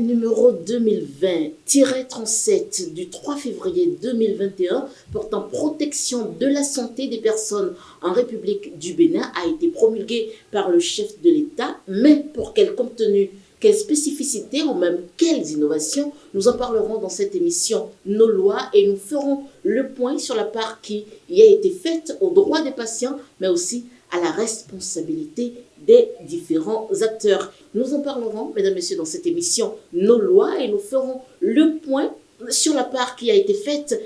numéro 2020-37 du 3 février 2021 portant protection de la santé des personnes en République du Bénin a été promulgué par le chef de l'État, mais pour quel contenu, quelles spécificités ou même quelles innovations, nous en parlerons dans cette émission Nos lois et nous ferons le point sur la part qui y a été faite aux droits des patients, mais aussi à la responsabilité des différents acteurs. Nous en parlerons, mesdames et messieurs, dans cette émission Nos lois et nous ferons le point sur la part qui a été faite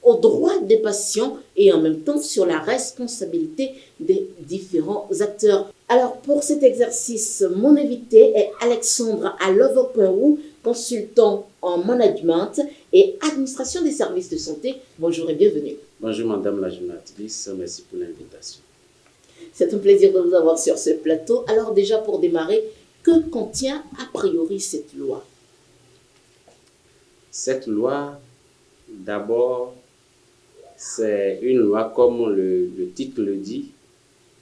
aux droits des patients et en même temps sur la responsabilité des différents acteurs. Alors, pour cet exercice, mon invité est Alexandre Alovoperu, consultant en management et administration des services de santé. Bonjour et bienvenue. Bonjour Madame la journaliste, merci pour l'invitation. C'est un plaisir de vous avoir sur ce plateau. Alors déjà, pour démarrer, que contient a priori cette loi? Cette loi, d'abord, c'est une loi, comme le titre le dit,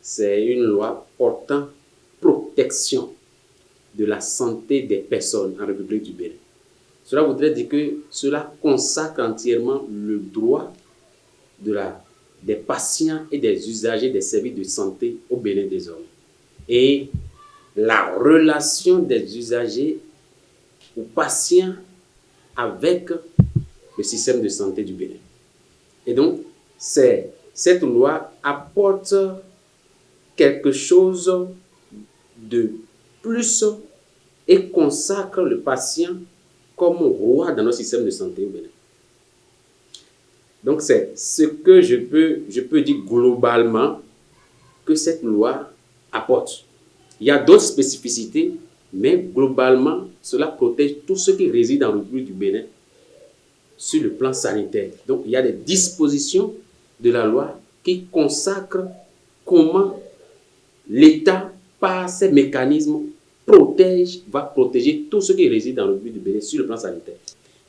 c'est une loi portant protection de la santé des personnes en République du Bénin. Cela voudrait dire que cela consacre entièrement le droit des patients et des usagers des services de santé au Bénin des hommes. Et la relation des usagers ou patients avec le système de santé du Bénin. Et donc, cette loi apporte quelque chose de plus et consacre le patient comme roi dans notre système de santé au Bénin. Donc, c'est ce que je peux dire globalement que cette loi apporte. Il y a d'autres spécificités, mais globalement, cela protège tous ceux qui résident en République du Bénin sur le plan sanitaire. Donc, il y a des dispositions de la loi qui consacrent comment l'État, par ces mécanismes, va protéger tous ceux qui résident en République du Bénin sur le plan sanitaire.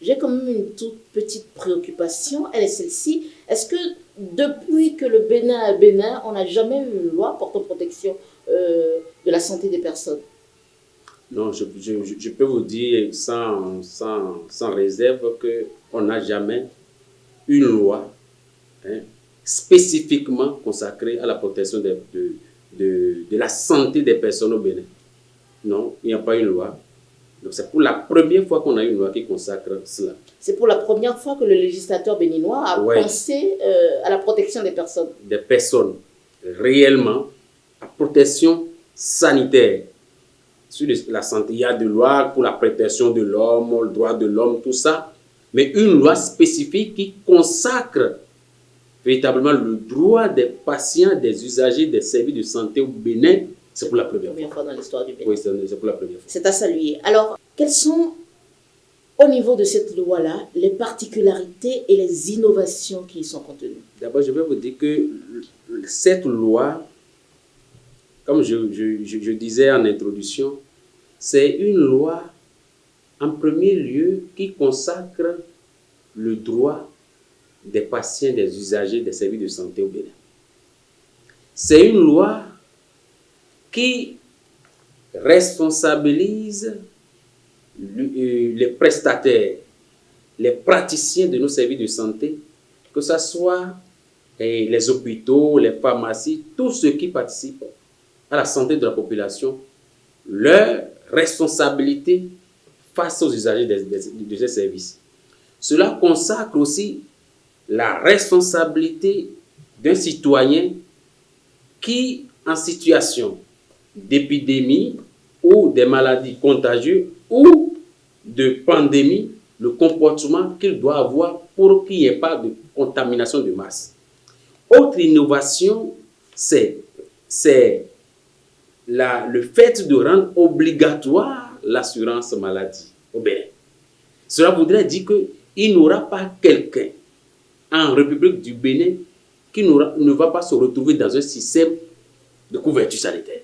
J'ai quand même une toute petite préoccupation, elle est celle-ci. Est-ce que depuis que le Bénin est Bénin, on n'a jamais eu une loi portant protection de la santé des personnes? Non, je peux vous dire sans réserve qu'on n'a jamais une loi spécifiquement consacrée à la protection de la santé des personnes au Bénin. Non, il n'y a pas une loi. Donc c'est pour la première fois qu'on a une loi qui consacre cela. C'est pour la première fois que le législateur béninois a pensé à la protection des personnes. Des personnes, réellement, à protection sanitaire. Sur la santé, il y a des lois pour la protection de l'homme, le droit de l'homme, tout ça. Mais une loi spécifique qui consacre véritablement le droit des patients, des usagers des services de santé au Bénin, c'est pour la première fois dans l'histoire du Bénin. Oui, c'est pour la première fois. C'est à saluer. Alors, quelles sont, au niveau de cette loi-là, les particularités et les innovations qui y sont contenues? D'abord, je vais vous dire que cette loi, comme je disais en introduction, c'est une loi, en premier lieu, qui consacre le droit des patients, des usagers des services de santé au Bénin. C'est une loi qui responsabilise les prestataires, les praticiens de nos services de santé, que ce soit les hôpitaux, les pharmacies, tous ceux qui participent à la santé de la population, leur responsabilité face aux usagers de ces services. Cela consacre aussi la responsabilité d'un citoyen qui, en situation d'épidémie ou des maladies contagieuses ou de pandémie, le comportement qu'il doit avoir pour qu'il n'y ait pas de contamination de masse. Autre innovation, c'est le fait de rendre obligatoire l'assurance maladie au Bénin. Cela voudrait dire qu'il n'y aura pas quelqu'un en République du Bénin qui ne va pas se retrouver dans un système de couverture sanitaire.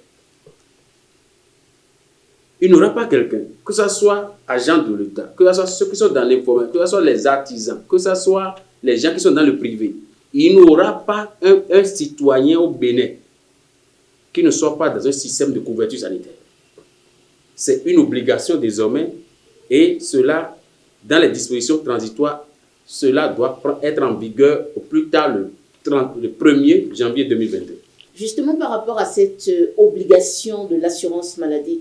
Il n'y aura pas quelqu'un, que ce soit agent de l'État, que ce soit ceux qui sont dans l'informel, que ce soit les artisans, que ce soit les gens qui sont dans le privé. Il n'y aura pas un citoyen au Bénin qui ne soit pas dans un système de couverture sanitaire. C'est une obligation désormais Et cela, dans les dispositions transitoires, cela doit être en vigueur au plus tard le 1er janvier 2022. Justement, par rapport à cette obligation de l'assurance maladie,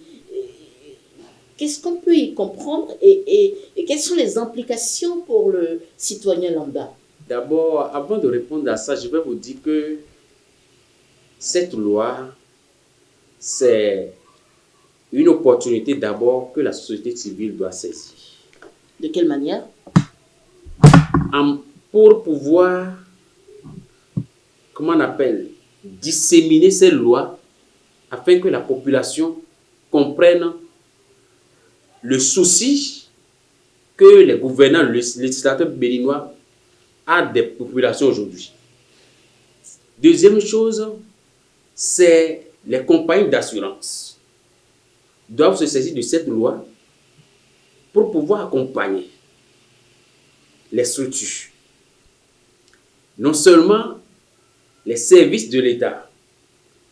qu'est-ce qu'on peut y comprendre et quelles sont les implications pour le citoyen lambda? D'abord, avant de répondre à ça, je vais vous dire que cette loi, c'est une opportunité d'abord que la société civile doit saisir. De quelle manière? Pour pouvoir, comment on appelle, disséminer ces lois afin que la population comprenne le souci que les gouvernants, les législateurs béninois ont des populations aujourd'hui. Deuxième chose, c'est les compagnies d'assurance doivent se saisir de cette loi pour pouvoir accompagner les structures. Non seulement les services de l'État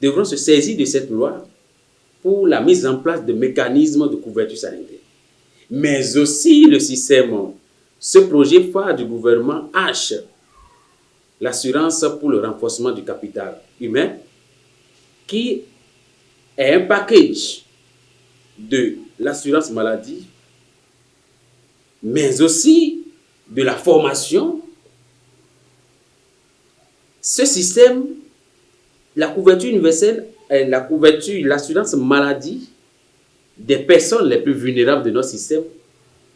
devront se saisir de cette loi pour la mise en place de mécanismes de couverture sanitaire, mais aussi le système, ce projet phare du gouvernement H, l'assurance pour le renforcement du capital humain, qui est un package de l'assurance maladie, mais aussi de la formation. Ce système, la couverture universelle, l'assurance maladie des personnes les plus vulnérables de notre système,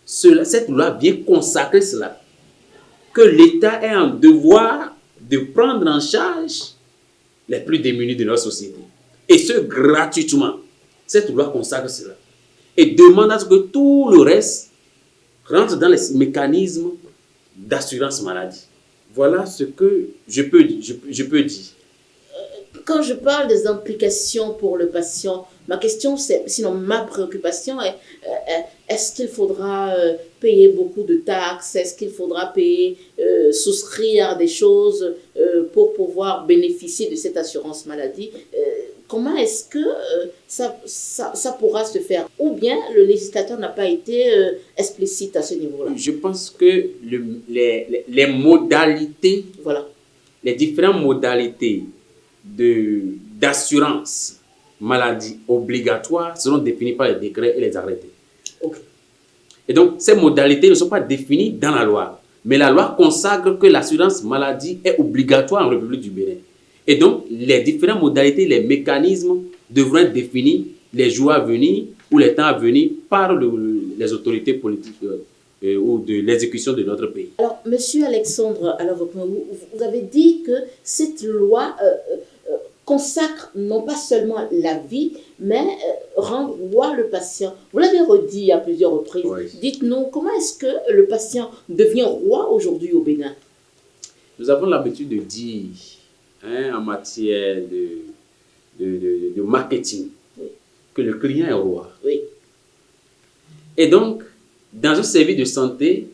cette loi vient consacrer cela, que l'État ait un devoir de prendre en charge les plus démunis de notre société. Et ce, gratuitement. Cette loi consacre cela. Et demande à ce que tout le reste rentre dans les mécanismes d'assurance maladie. Voilà ce que je peux dire. Quand je parle des implications pour le patient, ma question, sinon ma préoccupation est, est-ce qu'il faudra payer beaucoup de taxes? Est-ce qu'il faudra souscrire à des choses pour pouvoir bénéficier de cette assurance maladie? Comment est-ce que ça pourra se faire? Ou bien le législateur n'a pas été explicite à ce niveau-là? Je pense que les modalités, voilà, les différentes modalités d'assurance maladie obligatoire seront définies par les décrets et les arrêtés. Okay. Et donc, ces modalités ne sont pas définies dans la loi. Mais la loi consacre que l'assurance maladie est obligatoire en République du Bénin. Et donc, les différentes modalités, les mécanismes devront être définis les jours à venir ou les temps à venir par les autorités politiques ou de l'exécution de notre pays. Alors, Monsieur Alexandre, vous avez dit que cette loi consacre non pas seulement la vie, mais rend roi le patient. Vous l'avez redit à plusieurs reprises. Oui. Dites-nous, comment est-ce que le patient devient roi aujourd'hui au Bénin? Nous avons l'habitude de dire, en matière de marketing, oui, que le client est roi. Oui. Et donc, dans un service de santé,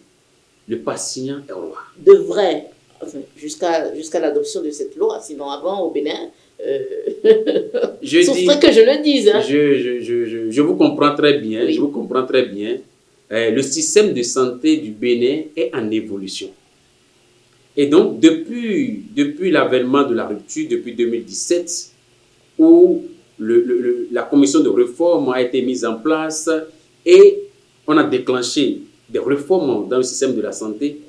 le patient est roi. Devrait, enfin, jusqu'à l'adoption de cette loi, sinon avant au Bénin, ce serait que je le dise. Hein. Je vous comprends très bien. Oui. Je vous comprends très bien. Le système de santé du Bénin est en évolution. Et donc, depuis l'avènement de la rupture, depuis 2017, où la commission de réforme a été mise en place et on a déclenché des réformes dans le système de la santé,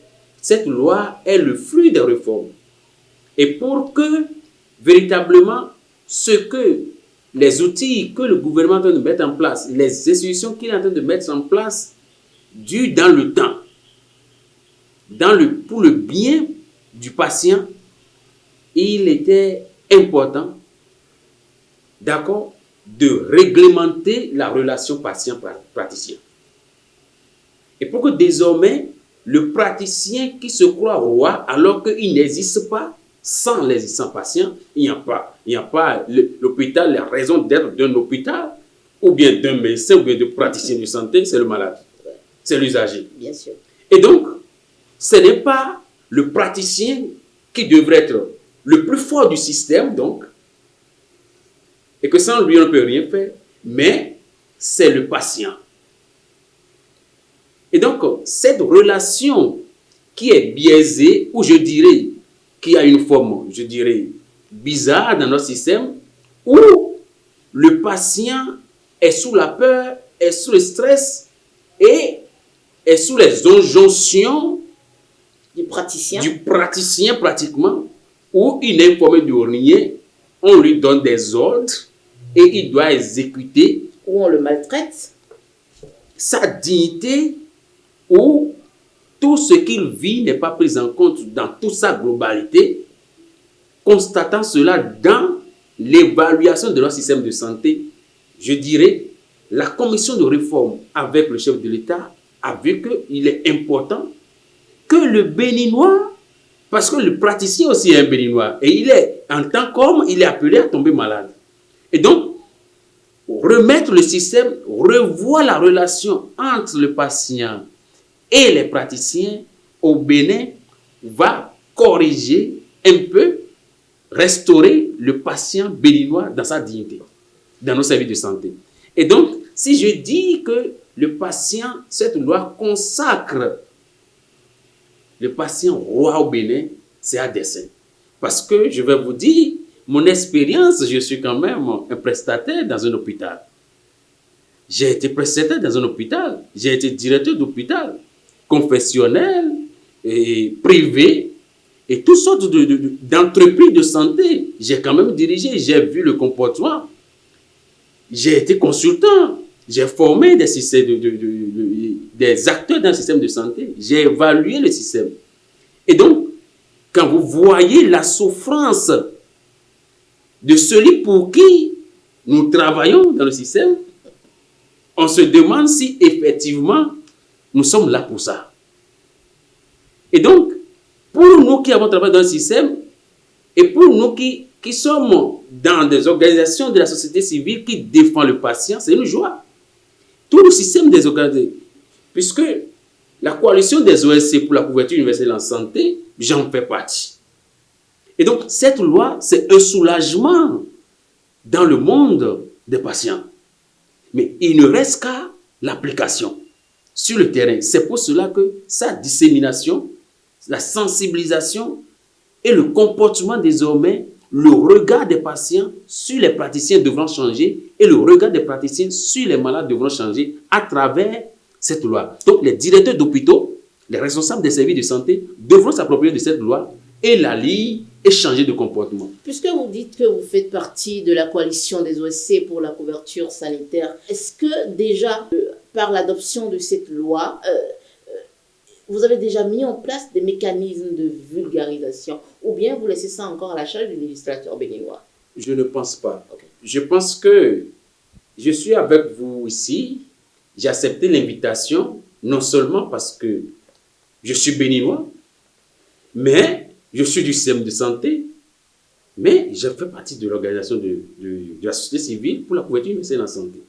cette loi est le fruit des réformes. Et pour que, véritablement, les outils que le gouvernement est en train de mettre en place, les institutions qu'il est en train de mettre en place, durent dans le temps, pour le bien du patient, il était important, d'accord, de réglementer la relation patient-praticien. Et pour que désormais, le praticien qui se croit roi, alors qu'il n'existe pas, sans patient, il n'y a pas l'hôpital, la raison d'être d'un hôpital, ou bien d'un médecin, ou bien de praticien de santé, c'est le malade, c'est l'usager. Bien sûr. Et donc, ce n'est pas le praticien qui devrait être le plus fort du système, donc, et que sans lui, on ne peut rien faire, mais c'est le patient. donc, cette relation qui est biaisée, ou je dirais, qui a une forme, je dirais, bizarre dans notre système, où le patient est sous la peur, est sous le stress et est sous les injonctions du praticien pratiquement, où il n'est informé de rien, on lui donne des ordres et il doit exécuter. Où on le maltraite. Sa dignité, où tout ce qu'il vit n'est pas pris en compte dans toute sa globalité, constatant cela dans l'évaluation de leur système de santé, je dirais, la commission de réforme avec le chef de l'État a vu qu'il est important que le Béninois, parce que le praticien aussi est un Béninois, et il est, en tant qu'homme, il est appelé à tomber malade. Et donc, remettre le système, revoir la relation entre le patient et les praticiens au Bénin va corriger un peu, restaurer le patient béninois dans sa dignité, dans nos services de santé. Et donc, si je dis que le patient, cette loi consacre le patient roi au Bénin, c'est à dessein. Parce que je vais vous dire, mon expérience, je suis quand même un prestataire dans un hôpital. J'ai été prestataire dans un hôpital. J'ai été directeur d'hôpital, confessionnel, et privé, et toutes sortes d'entreprises de santé. J'ai quand même dirigé, j'ai vu le comportement. J'ai été consultant. J'ai formé des acteurs d'un système de santé. J'ai évalué le système. Et donc, quand vous voyez la souffrance de celui pour qui nous travaillons dans le système, on se demande si effectivement nous sommes là pour ça. Et donc, pour nous qui avons travaillé dans le système, et pour nous qui sommes dans des organisations de la société civile qui défendent le patient, c'est une joie. Tout le système des organisations, puisque la coalition des OSC pour la couverture universelle en santé, j'en fais partie. Et donc, cette loi, c'est un soulagement dans le monde des patients. Mais il ne reste qu'à l'application sur le terrain. C'est pour cela que sa dissémination, la sensibilisation et le comportement désormais, le regard des patients sur les praticiens devront changer et le regard des praticiens sur les malades devront changer à travers cette loi. Donc, les directeurs d'hôpitaux, les responsables des services de santé devront s'approprier de cette loi et la lire et changer de comportement. Puisque vous dites que vous faites partie de la coalition des OSC pour la couverture sanitaire, est-ce que déjà, par l'adoption de cette loi, vous avez déjà mis en place des mécanismes de vulgarisation ou bien vous laissez ça encore à la charge du législateur béninois? Je ne pense pas. Okay. Je pense que je suis avec vous ici. J'ai accepté l'invitation, non seulement parce que je suis béninois, mais je suis du système de santé, mais je fais partie de l'organisation de la société civile pour la couverture universelle en santé.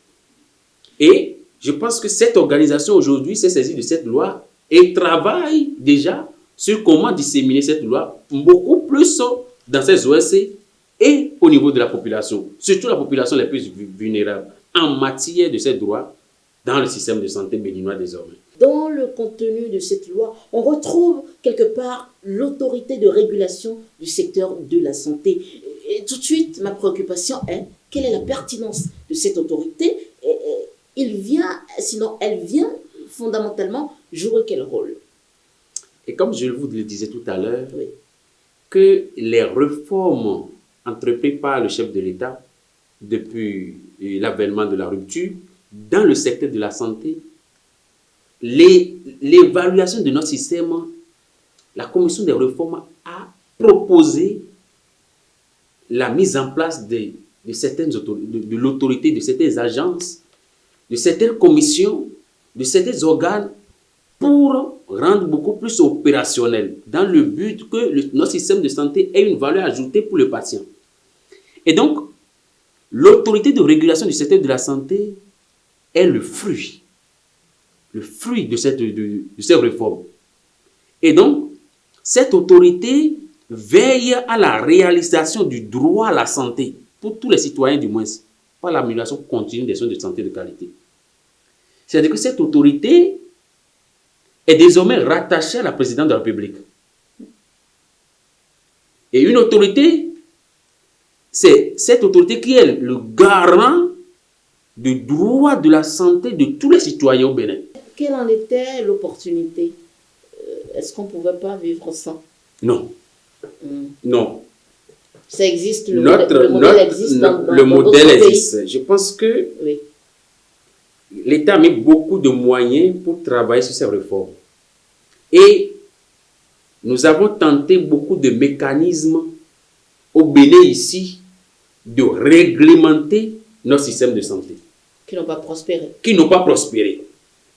Et je pense que cette organisation aujourd'hui s'est saisie de cette loi et travaille déjà sur comment disséminer cette loi beaucoup plus dans ces OSC et au niveau de la population, surtout la population les plus vulnérables en matière de ces droits dans le système de santé béninois désormais. Dans le contenu de cette loi, on retrouve quelque part l'autorité de régulation du secteur de la santé. Et tout de suite, ma préoccupation est quelle est la pertinence de cette autorité et elle vient fondamentalement jouer quel rôle? Et comme je vous le disais tout à l'heure, oui, que les réformes entreprises par le chef de l'État depuis l'avènement de la rupture dans le secteur de la santé, l'évaluation de notre système, la commission des réformes a proposé la mise en place de certaines autorités, de l'autorité, de certaines agences, de certaines commissions, de certains organes pour rendre beaucoup plus opérationnel dans le but que notre système de santé ait une valeur ajoutée pour le patient. Et donc, l'autorité de régulation du secteur de la santé est le fruit de ces réformes. Et donc, cette autorité veille à la réalisation du droit à la santé pour tous les citoyens du moins, par l'amélioration continue des soins de santé de qualité. C'est-à-dire que cette autorité est désormais rattachée à la présidente de la République. Et une autorité, c'est cette autorité qui est le garant du droit de la santé de tous les citoyens au Bénin. Quelle en était l'opportunité? Est-ce qu'on ne pouvait pas vivre sans? Non. Non. Ça existe, le modèle existe dans le modèle d'autres existe. pays. Je pense que Oui. l'État a mis beaucoup de moyens pour travailler sur ces réformes. Et nous avons tenté beaucoup de mécanismes au Bénin ici de réglementer notre système de santé. Qui n'ont pas prospéré. Qui n'ont pas prospéré.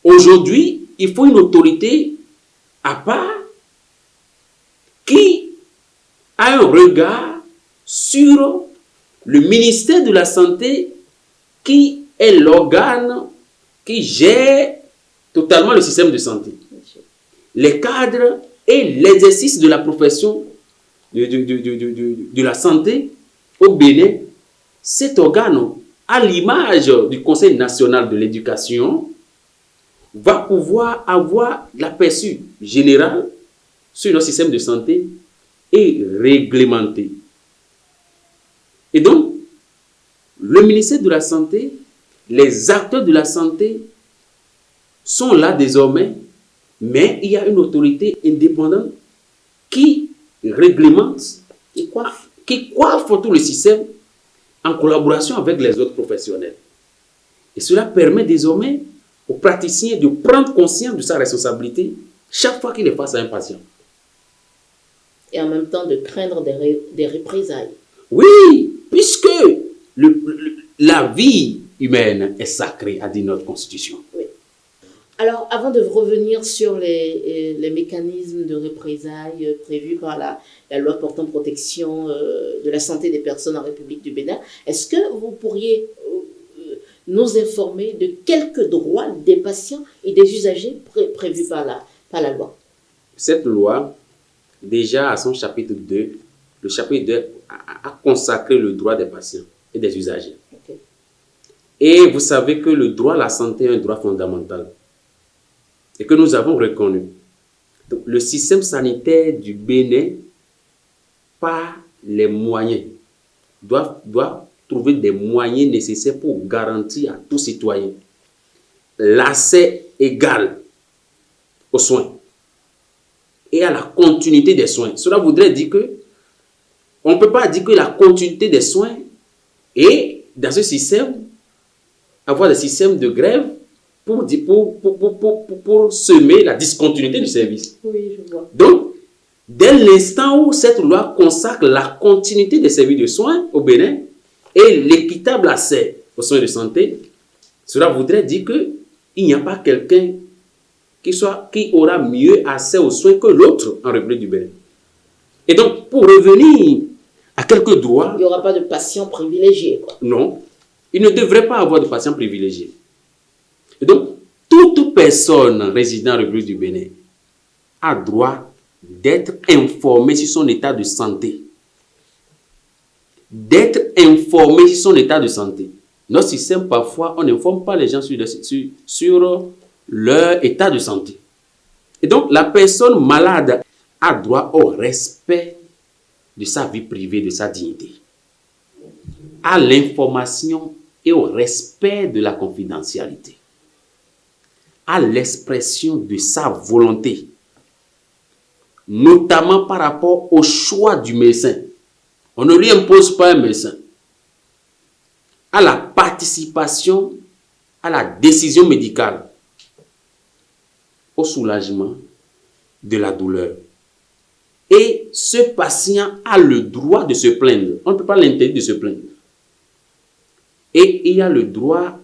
Aujourd'hui, il faut une autorité à part qui a un regard sur le ministère de la Santé qui est l'organe qui gère totalement le système de santé. Les cadres et l'exercice de la profession de la santé au Bénin, cet organe, à l'image du Conseil national de l'éducation, va pouvoir avoir l'aperçu général sur notre système de santé et réglementé. Et donc, le ministère de la Santé, les acteurs de la santé sont là désormais, mais il y a une autorité indépendante qui réglemente, qui coiffe tout le système en collaboration avec les autres professionnels. Et cela permet désormais aux praticiens de prendre conscience de sa responsabilité chaque fois qu'il est face à un patient. Et en même temps de craindre des représailles. Oui, puisque la vie humaine est sacrée, a dit notre Constitution. Oui. Alors, avant de revenir sur les mécanismes de représailles prévus par la loi portant protection de la santé des personnes en République du Bénin, est-ce que vous pourriez nous informer de quelques droits des patients et des usagers prévus par la loi? Cette loi, déjà à son chapitre 2, le chapitre 2 a consacré le droit des patients et des usagers. Okay. Et vous savez que le droit à la santé est un droit fondamental et que nous avons reconnu. Donc, le système sanitaire du Bénin, par les moyens, doit trouver des moyens nécessaires pour garantir à tout citoyen l'accès égal aux soins et à la continuité des soins. Cela voudrait dire que on ne peut pas dire que la continuité des soins est dans ce système, avoir des systèmes de grève pour semer la discontinuité du service. Oui, je vois. Donc, dès l'instant où cette loi consacre la continuité des services de soins au Bénin et l'équitable accès aux soins de santé, cela voudrait dire qu'il n'y a pas quelqu'un qui aura mieux accès aux soins que l'autre en République du Bénin. Et donc, pour revenir à quelques droits... Il n'y aura pas de patients privilégiés, quoi. Non, il ne devrait pas avoir de patients privilégiés. Et donc, toute personne résidant en République du Bénin a droit d'être informée sur son état de santé. D'être informée sur son état de santé. Notre système, parfois, on n'informe pas les gens sur leur état de santé. Et donc, la personne malade a droit au respect de sa vie privée, de sa dignité, à l'information et au respect de la confidentialité, à l'expression de sa volonté, notamment par rapport au choix du médecin. On ne lui impose pas un médecin. À la participation à la décision médicale, au soulagement de la douleur. Et ce patient a le droit de se plaindre. On ne peut pas l'interdire de se plaindre. Et il a le droit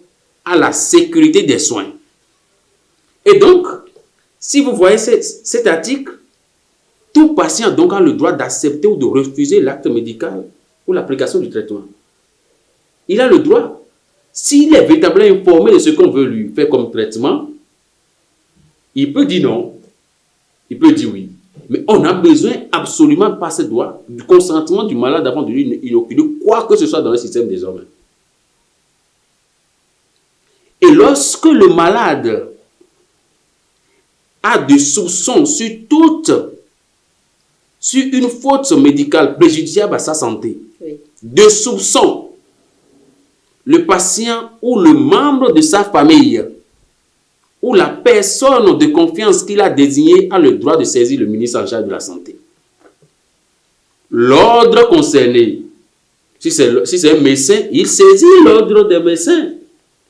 à la sécurité des soins. Et donc, si vous voyez cet article, tout patient donc a le droit d'accepter ou de refuser l'acte médical ou l'application du traitement. Il a le droit. S'il est véritablement informé de ce qu'on veut lui faire comme traitement, il peut dire non, il peut dire oui. Mais on a besoin absolument par ce droit du consentement du malade avant de lui inoculer quoi que ce soit dans le système désormais. Et lorsque le malade a des soupçons sur une faute médicale préjudiciable à sa santé, Oui. de soupçons, le patient ou le membre de sa famille ou la personne de confiance qu'il a désignée a le droit de saisir le ministre en charge de la santé. L'ordre concerné, si c'est un médecin, il saisit l'ordre des médecins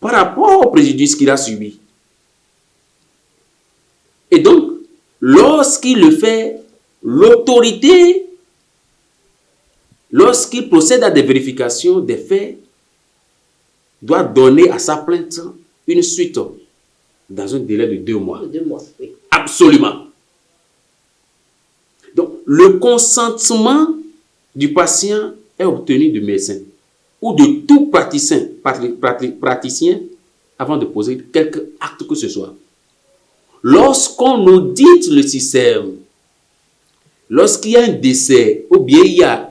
par rapport au préjudice qu'il a subi. Et donc, lorsqu'il le fait, l'autorité, lorsqu'il procède à des vérifications des faits, doit donner à sa plainte une suite dans un délai de 2 mois. 2 mois, oui. Absolument. Donc, le consentement du patient est obtenu du médecin ou de tout praticien avant de poser quelque acte que ce soit. Lorsqu'on audite le système, lorsqu'il y a un décès ou bien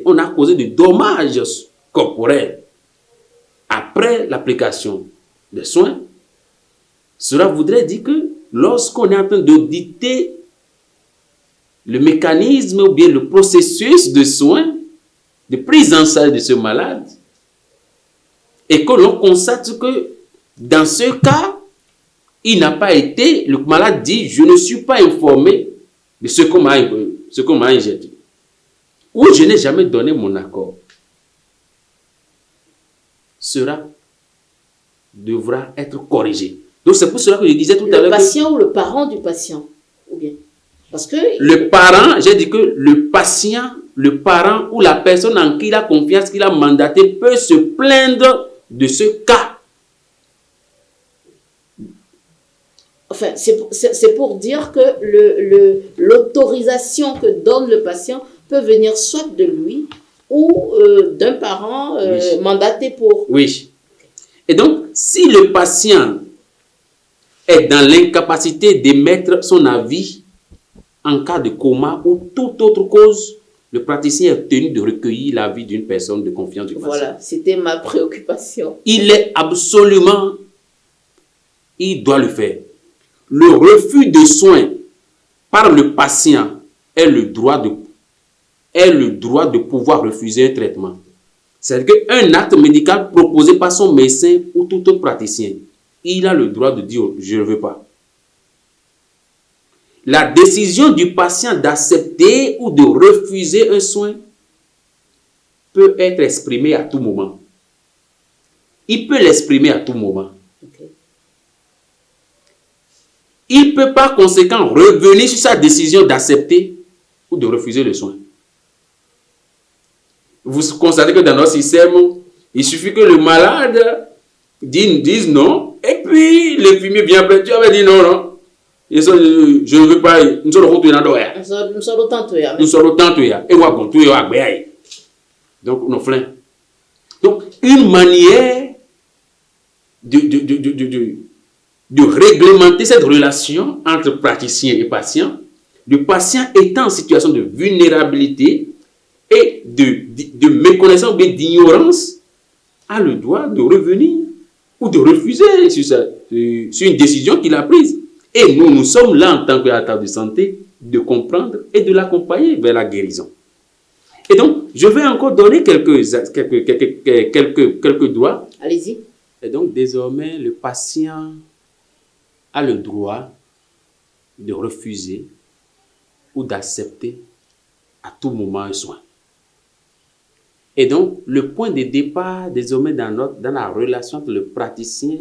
on a causé des dommages corporels après l'application des soins, cela voudrait dire que lorsqu'on est en train d'auditer le mécanisme ou bien le processus de soins, de prise en charge de ce malade, et que l'on constate que dans ce cas, il n'a pas été, le malade dit, je ne suis pas informé de ce qu'on m'a injecté, ou je n'ai jamais donné mon accord, cela devra être corrigé. Donc c'est pour cela que je disais tout à l'heure. Le patient ou le parent du patient, ou bien parce que le parent, j'ai dit que le patient, le parent ou la personne en qui il a confiance, qu'il a mandaté, peut se plaindre de ce cas. Enfin, c'est pour dire que l'autorisation que donne le patient peut venir soit de lui ou d'un parent Oui. mandaté pour. Oui. Et donc, si le patient est dans l'incapacité d'émettre son avis en cas de coma ou toute autre cause, le praticien est tenu de recueillir l'avis d'une personne de confiance du patient. Voilà, c'était ma préoccupation. Il doit le faire. Le refus de soins par le patient est le droit de pouvoir refuser un traitement. C'est-à-dire qu'un acte médical proposé par son médecin ou tout autre praticien, il a le droit de dire « je ne veux pas ». La décision du patient d'accepter ou de refuser un soin peut être exprimée à tout moment. Il peut l'exprimer à tout moment. Okay. Il ne peut par conséquent revenir sur sa décision d'accepter ou de refuser le soin. Vous constatez que dans notre système, il suffit que le malade dise non, et puis l'infirmier vient après. Tu avais dit non, non. Je ne veux pas. Nous sommes autant. Donc, nos flingues. Donc, une manière de réglementer cette relation entre praticien et patient, le patient étant en situation de vulnérabilité et de méconnaissance ou d'ignorance, a le droit de revenir ou de refuser sur une décision qu'il a prise. Et nous sommes là en tant qu'acteurs de santé de comprendre et de l'accompagner vers la guérison. Et donc, je vais encore donner quelques droits. Allez-y. Et donc, désormais, le patient a le droit de refuser ou d'accepter à tout moment un soin. Et donc, le point de départ, désormais, dans la relation entre le praticien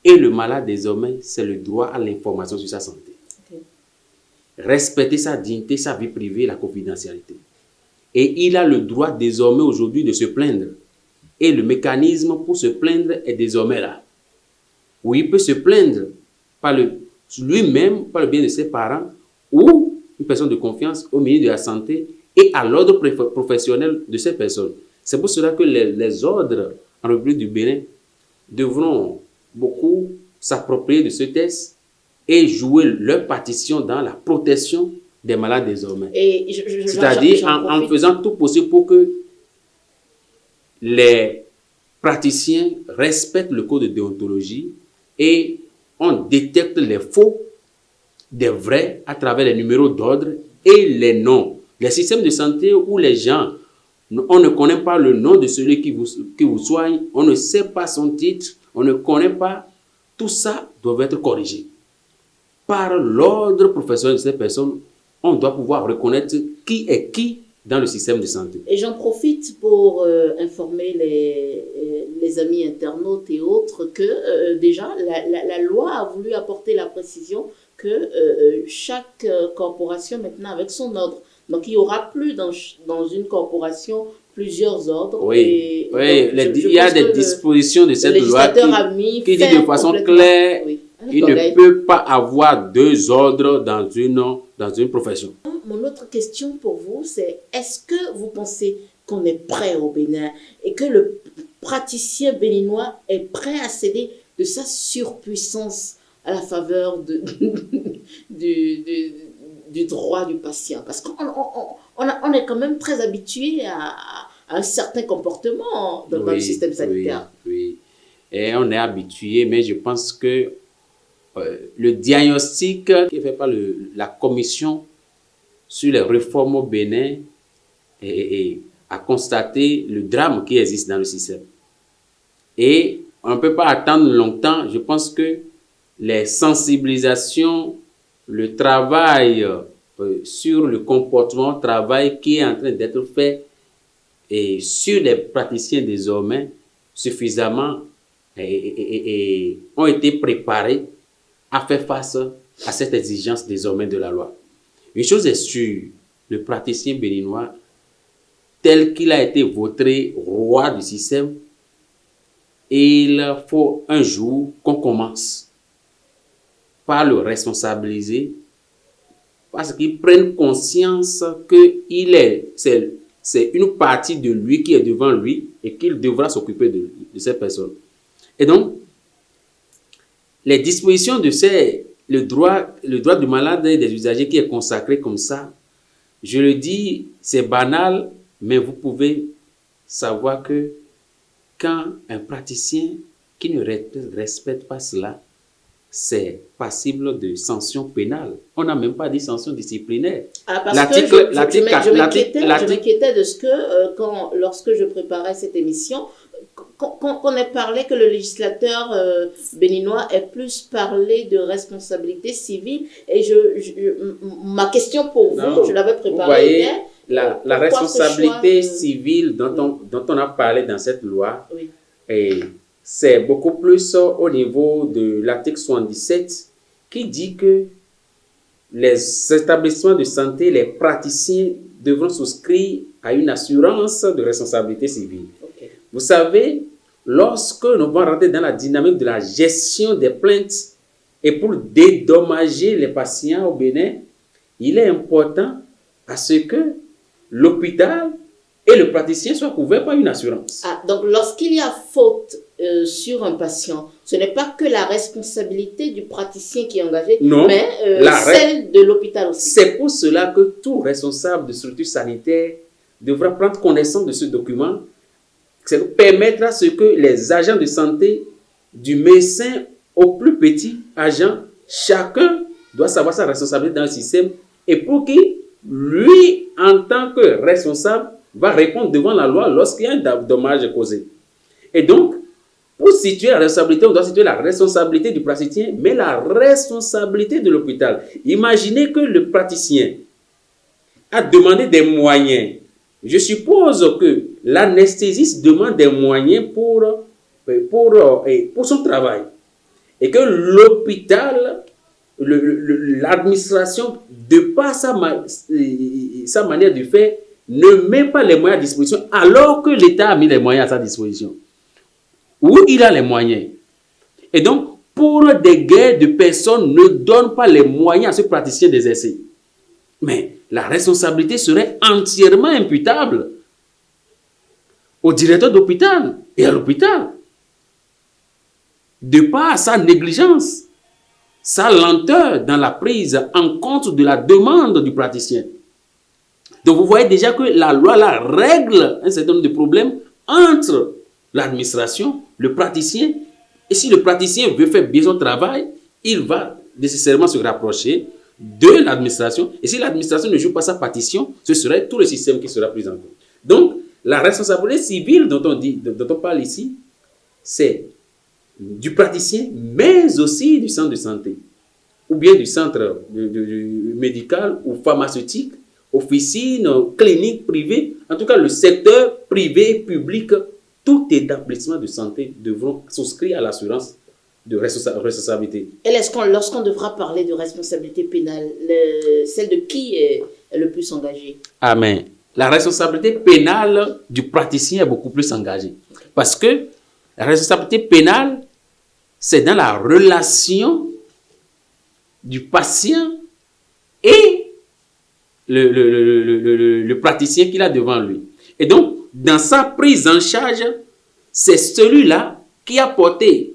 et le malade, désormais, c'est le droit à l'information sur sa santé. Okay. Respecter sa dignité, sa vie privée, la confidentialité. Et il a le droit, désormais, aujourd'hui, de se plaindre. Et le mécanisme pour se plaindre est désormais là. Où il peut se plaindre par lui-même, par le bien de ses parents, ou une personne de confiance au ministre de la Santé et à l'ordre professionnel de ces personnes. C'est pour cela que les ordres en République du Bénin devront beaucoup s'approprier de ce texte et jouer leur partition dans la protection des malades désormais. C'est-à-dire en faisant tout possible pour que les praticiens respectent le code de déontologie et on détecte les faux des vrais à travers les numéros d'ordre et les noms. Les systèmes de santé où les gens, on ne connaît pas le nom de celui qui vous soigne, on ne sait pas son titre, on ne connaît pas, tout ça doit être corrigé. Par l'ordre professionnel de ces personnes, on doit pouvoir reconnaître qui est qui dans le système de santé. Et j'en profite pour informer les amis internautes et autres que déjà la loi a voulu apporter la précision que chaque corporation maintenant avec son ordre. Donc il n'y aura plus dans une corporation plusieurs ordres. Oui, il y a des dispositions de cette loi qui dit de façon claire, oui. Il ne peut pas avoir deux ordres dans une profession. Mon autre question pour vous, c'est est-ce que vous pensez qu'on est prêt au Bénin et que le praticien béninois est prêt à céder de sa surpuissance à la faveur du droit du patient? Parce qu'on est quand même très habitué à un certain comportement dans le système sanitaire. Oui, et on est habitué, mais je pense que le diagnostic qui est fait par la commission sur les réformes au Bénin a constaté le drame qui existe dans le système. Et on ne peut pas attendre longtemps. Je pense que les sensibilisations, le travail sur le comportement, le travail qui est en train d'être fait et sur les praticiens désormais suffisamment ont été préparés à faire face à cette exigence désormais de la loi. Une chose est sûre, le praticien béninois, tel qu'il a été voté roi du système, il faut un jour qu'on commence par le responsabiliser, parce qu'il prenne conscience que c'est une partie de lui qui est devant lui et qu'il devra s'occuper de cette personne. Et donc, les dispositions de le droit du malade et des usagers qui est consacré comme ça, je le dis, c'est banal, mais vous pouvez savoir que quand un praticien qui ne respecte pas cela, c'est passible de sanctions pénales. On n'a même pas dit sanctions disciplinaires. Je m'inquiétais de ce que, lorsque je préparais cette émission, qu'on ait parlé que le législateur béninois ait plus parlé de responsabilité civile. Et ma question pour vous, je l'avais préparée. Vous voyez, la responsabilité civile dont on a parlé dans cette loi, oui. Et c'est beaucoup plus au niveau de l'article 77 qui dit que les établissements de santé, les praticiens devront souscrire à une assurance de responsabilité civile. Okay. Vous savez, lorsque nous allons rentrer dans la dynamique de la gestion des plaintes et pour dédommager les patients au Bénin, il est important à ce que l'hôpital et le praticien soient couverts par une assurance. Ah, donc, lorsqu'il y a faute sur un patient, ce n'est pas que la responsabilité du praticien qui est engagé, non, mais celle de l'hôpital aussi. C'est pour cela que tout responsable de structure sanitaire devra prendre connaissance de ce document. C'est pour permettre à ce que les agents de santé, du médecin au plus petit agent, chacun doit savoir sa responsabilité dans le système et pour qu'il, lui, en tant que responsable, va répondre devant la loi lorsqu'il y a un dommage causé. Et donc, pour situer la responsabilité, on doit situer la responsabilité du praticien, mais la responsabilité de l'hôpital. Imaginez que le praticien a demandé des moyens. Je suppose que l'anesthésiste demande des moyens pour son travail. Et que l'hôpital, l'administration, de par sa manière de faire, ne met pas les moyens à disposition alors que l'État a mis les moyens à sa disposition. Où il a les moyens. Et donc, pour des guerres de personnes, ne donne pas les moyens à ce praticien d'exercer. Mais la responsabilité serait entièrement imputable au directeur d'hôpital et à l'hôpital. De par sa négligence, sa lenteur dans la prise en compte de la demande du praticien. Donc, vous voyez déjà que la loi là, règle un certain nombre de problèmes entre l'administration, le praticien. Et si le praticien veut faire bien son travail, il va nécessairement se rapprocher de l'administration. Et si l'administration ne joue pas sa partition, ce serait tout le système qui sera pris en compte. Donc, la responsabilité civile dont on parle ici, c'est du praticien, mais aussi du centre de santé, ou bien du centre médical ou pharmaceutique, officine, clinique privée, en tout cas le secteur privé, public, tout établissement de santé devront souscrire à l'assurance de responsabilité. Et lorsqu'on devra parler de responsabilité pénale, celle de qui est le plus engagée? Amen. La responsabilité pénale du praticien est beaucoup plus engagée. Parce que la responsabilité pénale, c'est dans la relation du patient et le praticien qu'il a devant lui. Et donc, dans sa prise en charge, c'est celui-là qui a porté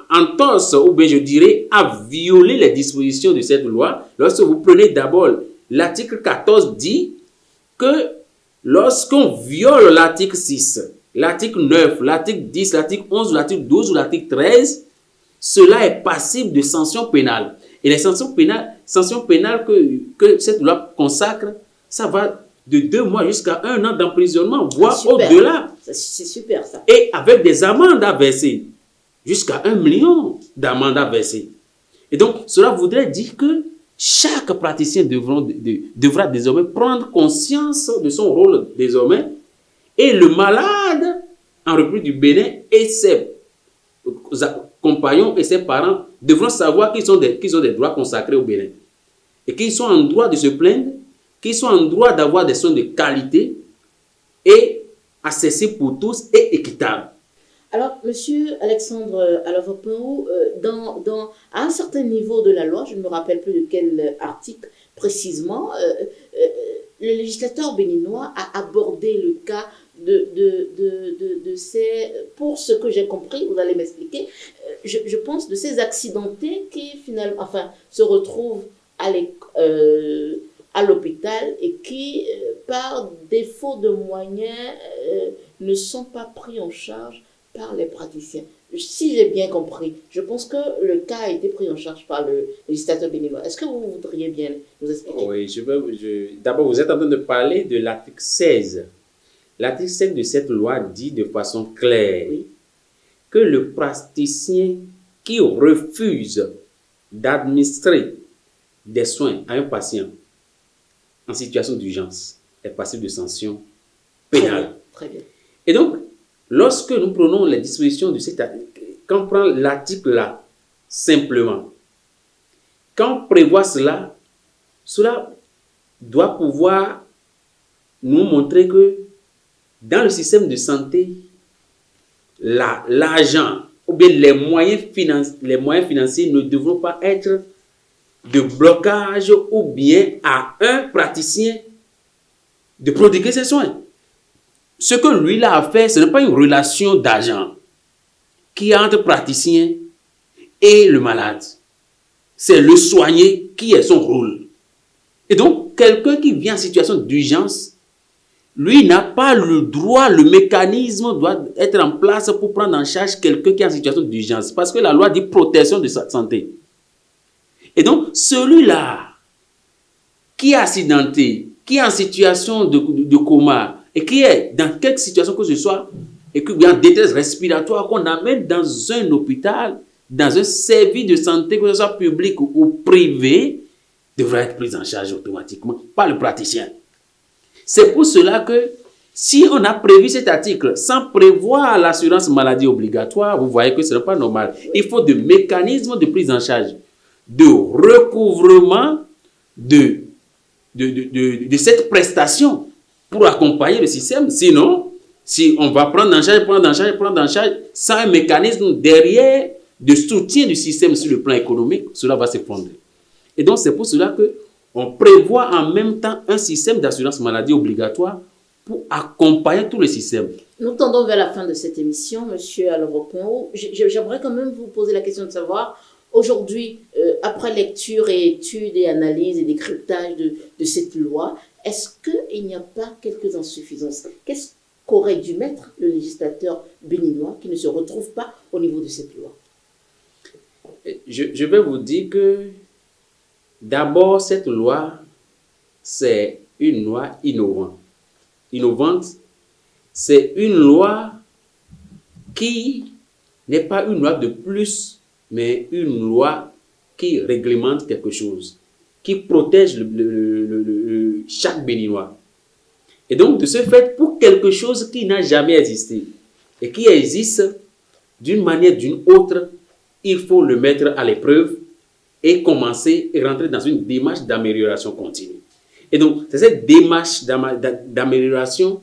en torse, ou bien je dirais, à violer les dispositions de cette loi. Lorsque vous prenez d'abord l'article 14 dit que lorsqu'on viole l'article 6, l'article 9, l'article 10, l'article 11, l'article 12 ou l'article 13, cela est passible de sanctions pénales. Et les sanctions pénales que cette loi consacre, ça va de 2 mois jusqu'à 1 an d'emprisonnement, voire au-delà. C'est super ça. Et avec des amendes à verser, jusqu'à 1 million d'amendes à verser. Et donc, cela voudrait dire que chaque praticien devra désormais prendre conscience de son rôle désormais. Et le malade en République du Bénin et ses compagnons et ses parents devront savoir qu'ils ont des droits consacrés au Bénin. Et qu'ils sont en droit de se plaindre, qu'ils sont en droit d'avoir des soins de qualité et accessibles pour tous et équitables. Alors, monsieur Alexandre Alavapaou, à un certain niveau de la loi, je ne me rappelle plus de quel article précisément, le législateur béninois a abordé le cas de ces, pour ce que j'ai compris, vous allez m'expliquer, je pense de ces accidentés qui finalement, se retrouvent à l'hôpital et qui, par défaut de moyens, ne sont pas pris en charge par les praticiens. Si j'ai bien compris, je pense que le cas a été pris en charge par le législateur béninois. Est-ce que vous voudriez bien nous expliquer? Oui, d'abord, vous êtes en train de parler de l'article 16. L'article 16 de cette loi dit de façon claire que le praticien qui refuse d'administrer des soins à un patient en situation d'urgence est passible de sanctions pénales. Très bien. Et donc, lorsque nous prenons les dispositions de cet article, quand on prend l'article là, simplement, quand on prévoit cela, cela doit pouvoir nous montrer que dans le système de santé, l'argent ou bien les moyens financiers ne devront pas être de blocage ou bien à un praticien de prodiguer ses soins. Ce que lui là a fait, ce n'est pas une relation d'argent qui est entre praticien et le malade. C'est le soigner qui est son rôle. Et donc, quelqu'un qui vient en situation d'urgence, lui n'a pas le droit, le mécanisme doit être en place pour prendre en charge quelqu'un qui est en situation d'urgence. Parce que la loi dit protection de sa santé. Et donc, celui-là qui est accidenté, qui est en situation de coma, et qui est dans quelque situation que ce soit, et qui est en détresse respiratoire, qu'on amène dans un hôpital, dans un service de santé, que ce soit public ou privé, devra être pris en charge automatiquement par le praticien. C'est pour cela que si on a prévu cet article sans prévoir l'assurance maladie obligatoire, vous voyez que ce n'est pas normal. Il faut des mécanismes de prise en charge, de recouvrement de cette prestation pour accompagner le système. Sinon, si on va prendre en charge, sans un mécanisme derrière de soutien du système sur le plan économique, cela va s'effondrer. Et donc, c'est pour cela qu'on prévoit en même temps un système d'assurance maladie obligatoire pour accompagner tout le système. Nous tendons vers la fin de cette émission, monsieur Alavapaou. J'aimerais quand même vous poser la question de savoir, aujourd'hui, après lecture et étude et analyse et décryptage de cette loi, est-ce qu'il n'y a pas quelques insuffisances? Qu'est-ce qu'aurait dû mettre le législateur béninois qui ne se retrouve pas au niveau de cette loi? Je vais vous dire que D'abord, cette loi, c'est une loi innovante. Innovante, c'est une loi qui n'est pas une loi de plus, mais une loi qui réglemente quelque chose, qui protège chaque Béninois. Et donc, de ce fait, pour quelque chose qui n'a jamais existé et qui existe d'une manière ou d'une autre, il faut le mettre à l'épreuve et commencer et rentrer dans une démarche d'amélioration continue. Et donc, c'est cette démarche d'amélioration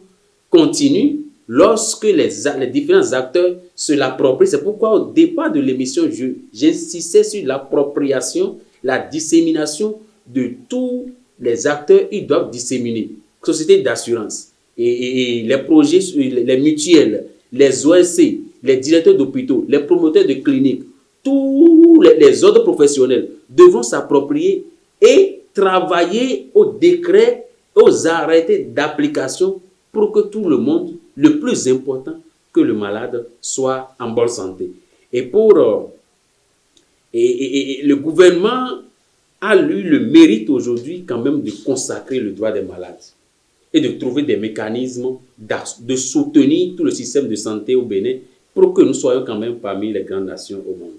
continue lorsque les différents acteurs se l'approprient. C'est pourquoi au départ de l'émission, j'insistais sur l'appropriation, la dissémination de tous les acteurs. Ils doivent disséminer. Sociétés d'assurance, et les projets, les mutuelles, les OSC, les directeurs d'hôpitaux, les promoteurs de cliniques, tous les autres professionnels devront s'approprier et travailler aux décrets, aux arrêtés d'application pour que tout le monde, le plus important, que le malade soit en bonne santé. Et le gouvernement a eu le mérite aujourd'hui quand même de consacrer le droit des malades et de trouver des mécanismes de soutenir tout le système de santé au Bénin pour que nous soyons quand même parmi les grandes nations au monde.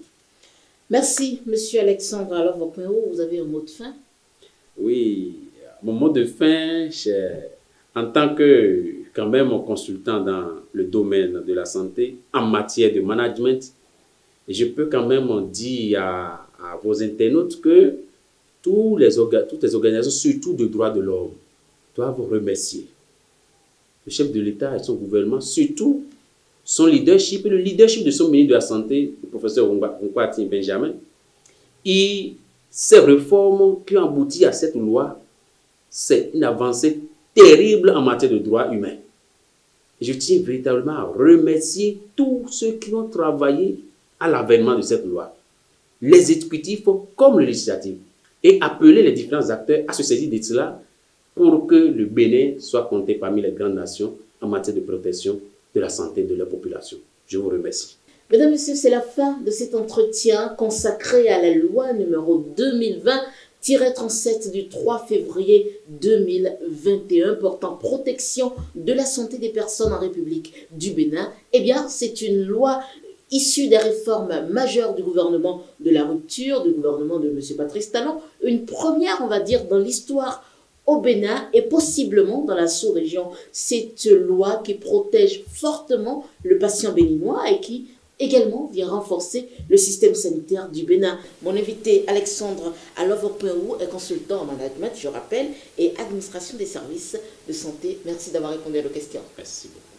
Merci, Monsieur Alexandre. Alors, vous avez un mot de fin? Oui, mon mot de fin, en tant que quand même consultant dans le domaine de la santé, en matière de management, je peux quand même dire à vos internautes que toutes les organisations, surtout de droits de l'homme, doivent remercier le chef de l'État et son gouvernement, surtout son leadership et le leadership de son ministre de la Santé, le professeur Nkwati Benjamin. Et ces réformes qui ont abouti à cette loi, c'est une avancée terrible en matière de droits humains. Et je tiens véritablement à remercier tous ceux qui ont travaillé à l'avènement de cette loi, les exécutifs comme le législatif, et appeler les différents acteurs à se saisir de cela pour que le Bénin soit compté parmi les grandes nations en matière de protection de la santé de la population. Je vous remercie. Mesdames, Messieurs, c'est la fin de cet entretien consacré à la loi numéro 2020-37 du 3 février 2021 portant protection de la santé des personnes en République du Bénin. Eh bien, c'est une loi issue des réformes majeures du gouvernement de la rupture, du gouvernement de M. Patrice Talon, une première, on va dire, dans l'histoire au Bénin et possiblement dans la sous-région. Cette loi qui protège fortement le patient béninois et qui également vient renforcer le système sanitaire du Bénin. Mon invité Alexandre Alovo-Peou est consultant en management, je rappelle, et administration des services de santé. Merci d'avoir répondu à nos questions. Merci beaucoup.